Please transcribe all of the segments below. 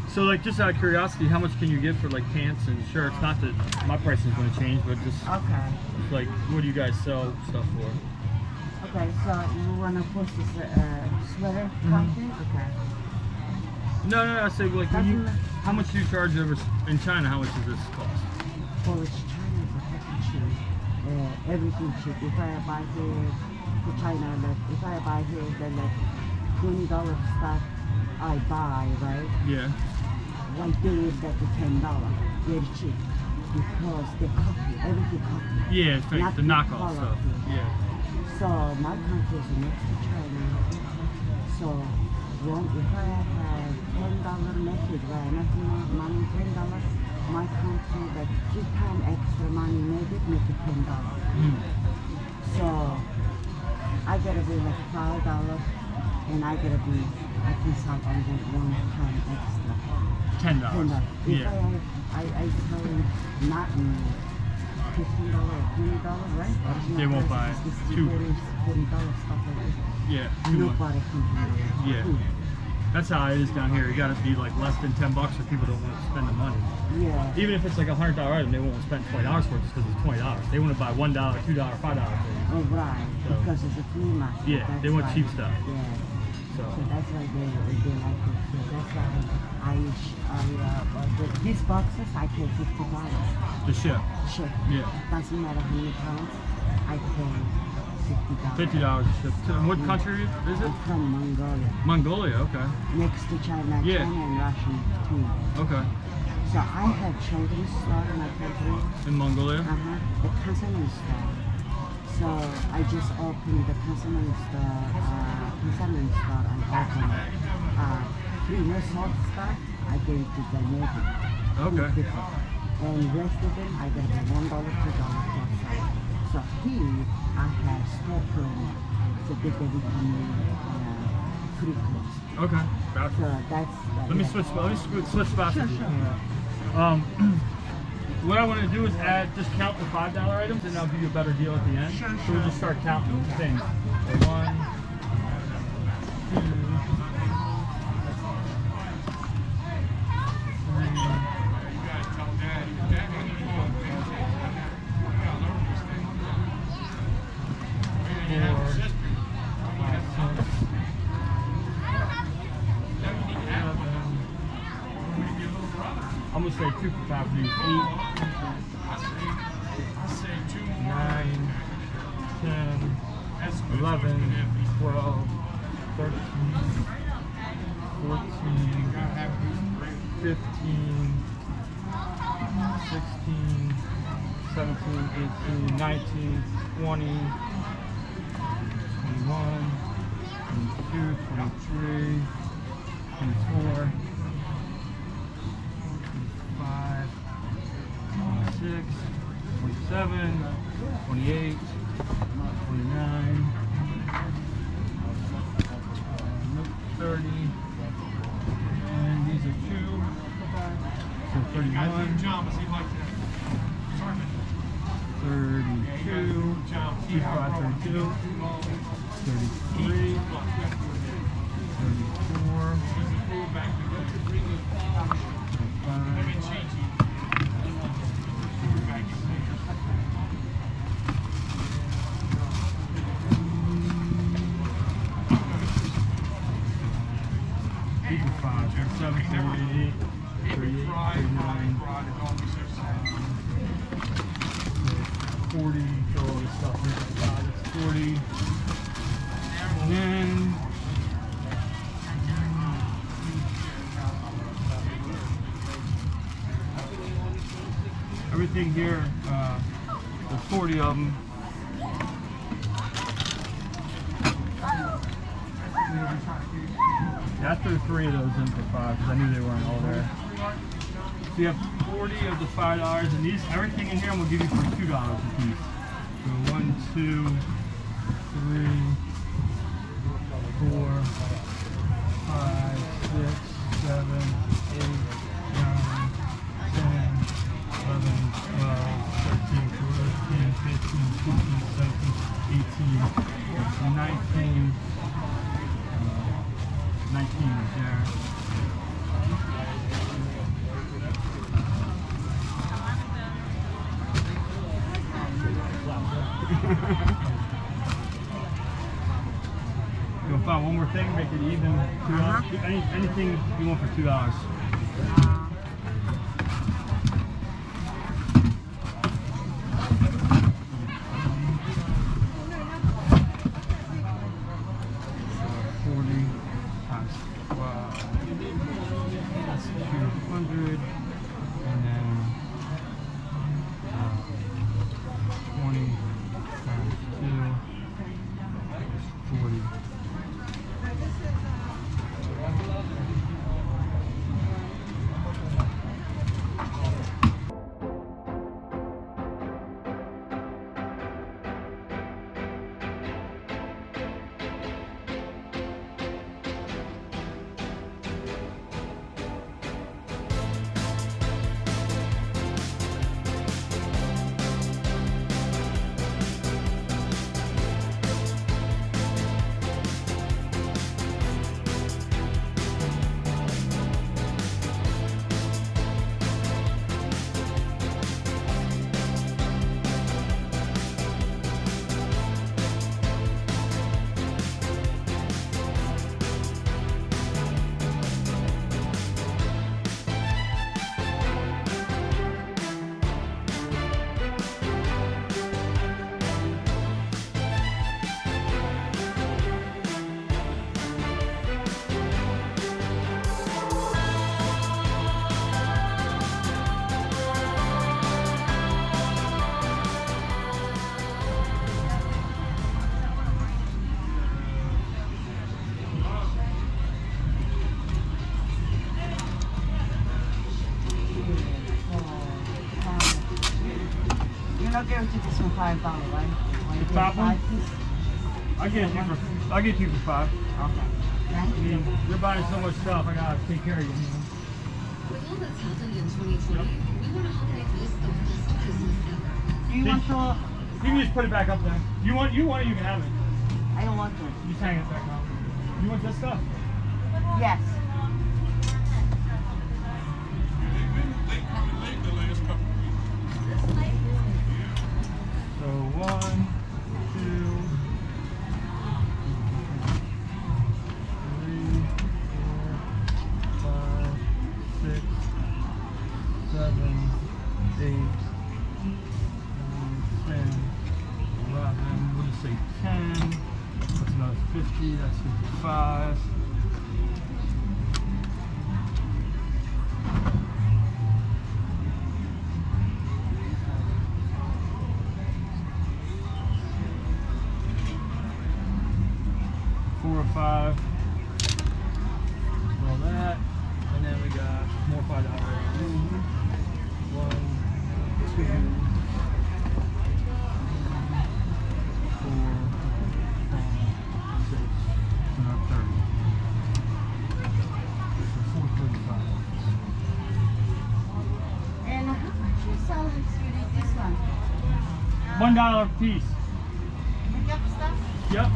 So like, just out of curiosity, how much can you get for like pants and shirts? Not that my price is going to change, but just like, what do you guys sell stuff for? Okay, so you wanna post this sweater content? Okay. No, I say like, how much do you charge over in China? How much does this cost? Well, it's China is a fucking cheap. Everything cheap. If I buy here to China, like if I buy here, then like $20 stuff I buy, right? Yeah. Like they will get the $10, very cheap, because they copy everything copy. Yeah, it's like the knockoff stuff. Yeah. So my country is next to China. So if I have $10 method, right? Nothing money, $10. My country like 3 times extra money made it, make it $10. So I gotta be like $5, and I gotta be I think something like 1 time extra. $10. If Yeah. I tell them not $15 or $20, right? They won't buy $40 stuff like this. Yeah. Nobody can do it. Yeah. That's how it is down here. You got to be like less than $10 or people don't want to spend the money. Yeah. Even if it's like a $100 item, they won't spend $20 for it just because it's $20. They want to buy $1, $2, $5 things. Oh, right. So, because it's a flea market. Yeah, they want cheap stuff. Yeah. So that's why they like it. So that's why these boxes I pay $50. the ship. Ship. Yeah. Doesn't matter how many pounds. I pay $50. $50 a ship. And what country is it? I'm from Mongolia. Mongolia. Okay. Next to China. Yeah. China and Russia too. Okay. So I have children's store in my country. In Mongolia. The consignment store. So I just opened the consignment store. And opened free no salt stuff. I gave to the Navy. Okay. And rest of them I got $1, $2 plus side. So here I have store promo. So they can become free clothes. Okay. Gotcha. So that's Let me switch spots with you. What I want to do is just count the $5 items, and I'll give you a better deal at the end. Sure. So we'll just start counting things. So 1, 2, 3, 4, 5, 6, 7. I'm gonna say 2 for 5 of these. 8, 9, 10, 11, 12, 13, 14, 15, 16, 17, 18, 19, 20, 21, 22, 23, 24, 25, 26, 27, 28, 29, 30, and these are 2, so 31, 32, 35, 32, 33, 34, 35, 7, 38, 39, 40, throw all this stuff in. It's 40. And then everything here, there's 40 of them. Yeah, I threw 3 of those in for 5 because I knew they weren't all there. So you have 40 of the $5, and these, everything in here I'm gonna give you for $2 a piece. So 1, 2, 3, 4, 5, 6, 7, 8, 9, 10, 11, 12, 13, 14, 15, 16, 17, 18, 19. 19 right there. thing, make it even. Anything you want for $2. Uh, 40 times 12. That's 200. And then 20 times 2 is 40. You're not going to do this for $5, right? The top one? Piece? I'll get it to you for 5. Okay. Thank I mean, you're buying so much stuff, I gotta take care of you. With all that's happened in 2020, we want to highlight this the best Christmas ever. Do you want to? You can just put it back up there. You want it, you can have it. I don't want to. Just hang it back up. You want this stuff? Yes. So 1, 2, 3, 4, 5, 6, 7, 8, 9, 10, 11. We'll just say 10. That's another 50. That's 55. Four or 5. All that. And then we got more $5. 1, 2, 3, 4, 5, 6, not 30. So 435. And how much you sell this one? $1 a piece. Makeup stuff? Yep.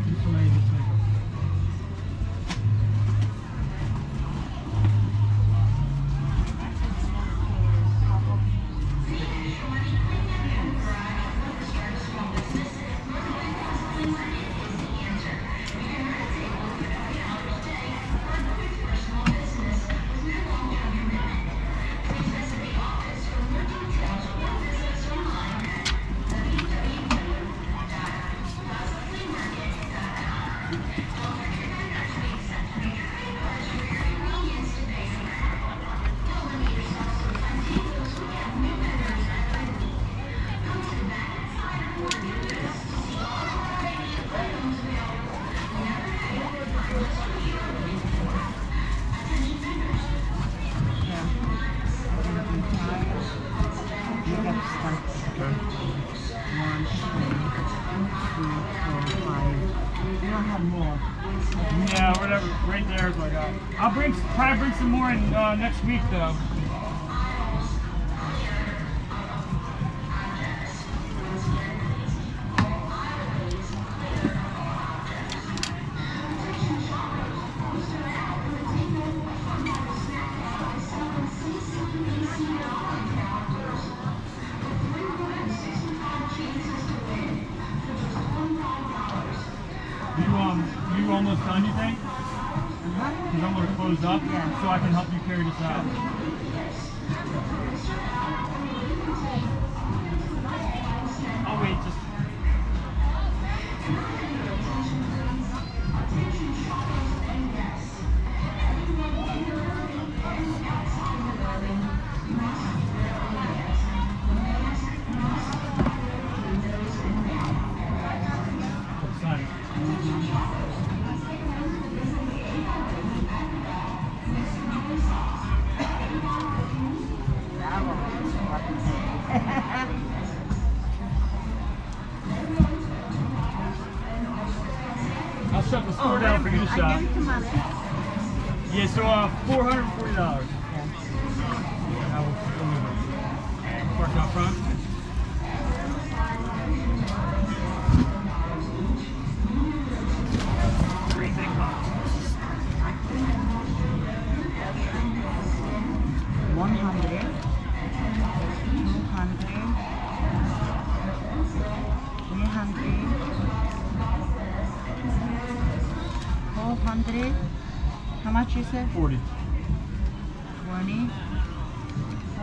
This one is just makeup. Makeup stuff. Okay. 1, 2, 3, 4, 5. You don't have more. Yeah, whatever. Right there is what I got. I'll probably bring some more in next week though. You done, you think? Uh-huh. Because I'm going to close up Yeah. so I can help you carry this out. Oh wait, just... Sign it. I'll shut the store down for you to shop. I gave you money. Yeah, so $440. Yeah. I will park out front. Three big boxes. 100, 200, 300, 400. How much you said? 40. 20,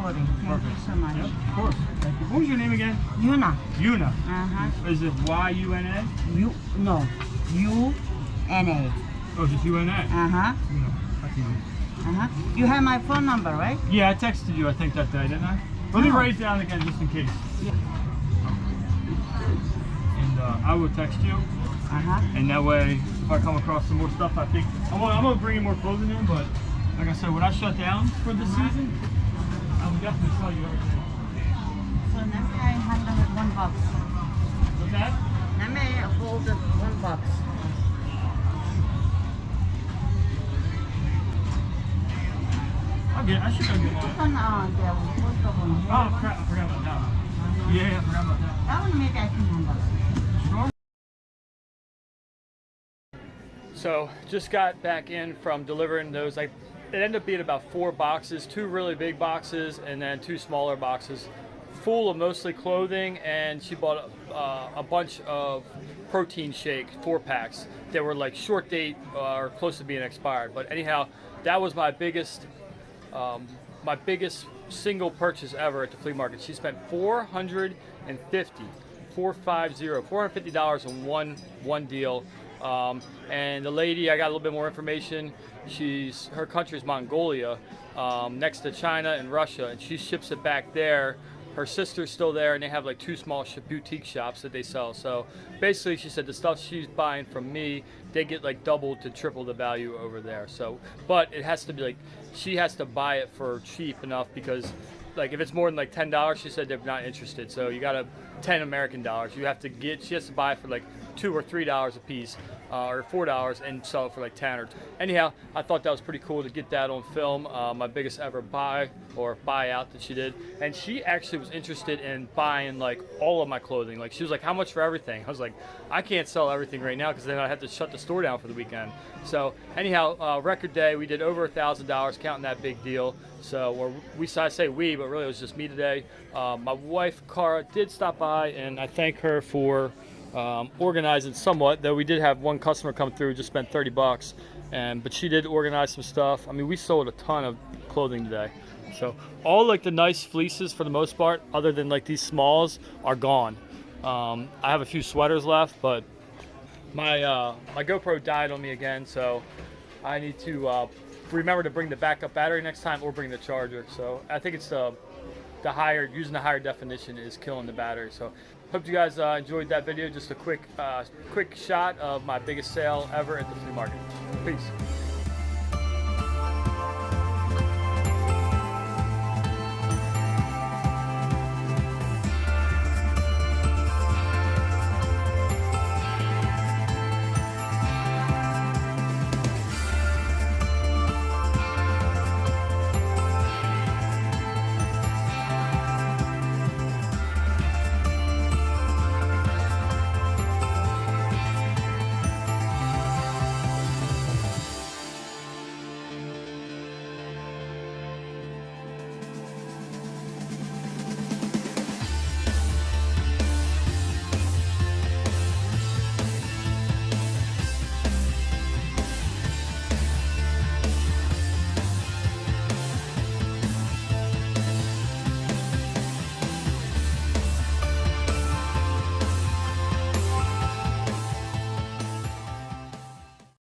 40. Thank Perfect. you so much. Yep, of course. Thank you. What was your name again? Yuna. Yuna. Uh-huh. Is it Y-U-N-A? No. U-N-A. Oh, just U-N-A. Uh-huh. Yuna. That's easy. Uh-huh. You have my phone number, right? Yeah, I texted you, I think, that day, didn't I? Let me No. write it down again, just in case. Yeah. And I will text you. Uh-huh. And that way, if I come across some more stuff, I think I'm gonna bring in more clothing in. But like I said, when I shut down for this season, I will definitely sell you everything. So let me handle it one box. What's that? Let me hold it one box. I should go get one. Put on there, both of them. Oh crap! I forgot about that one. Yeah, I forgot about that. That one maybe I can handle. Sure. So just got back in from delivering those. It ended up being about 4 boxes, 2 really big boxes and then 2 smaller boxes, full of mostly clothing. And she bought a bunch of protein shake 4-packs that were like short date or close to being expired. But anyhow, that was my biggest single purchase ever at the flea market. She spent $450 on one deal. And the lady, I got a little bit more information. Her country is Mongolia, next to China and Russia, and she ships it back there. Her sister's still there, and they have like 2 small boutique shops that they sell. So basically, she said the stuff she's buying from me, they get like double to triple the value over there. So, but it has to be like, she has to buy it for cheap enough, because like if it's more than like $10, she said they're not interested. So you got 10 American dollars. She has to buy it for like $2 or $3 a piece, or $4, and sell it for like 10 or. Anyhow, I thought that was pretty cool to get that on film. My biggest ever buyout that she did, and she actually was interested in buying like all of my clothing. Like she was like, "How much for everything?" I was like, "I can't sell everything right now because then I have to shut the store down for the weekend." So anyhow, record day, we did over $1,000, counting that big deal. So I say we, but really it was just me today. My wife Cara did stop by, and I thank her for organizing somewhat, though we did have one customer come through, just spent $30, but she did organize some stuff. I mean, we sold a ton of clothing today. So all like the nice fleeces for the most part, other than like these smalls, are gone. I have a few sweaters left, but my GoPro died on me again, so I need to remember to bring the backup battery next time, or bring the charger. So I think it's using the higher definition is killing the battery. So hope you guys enjoyed that video. Just a quick shot of my biggest sale ever at the flea market. Peace.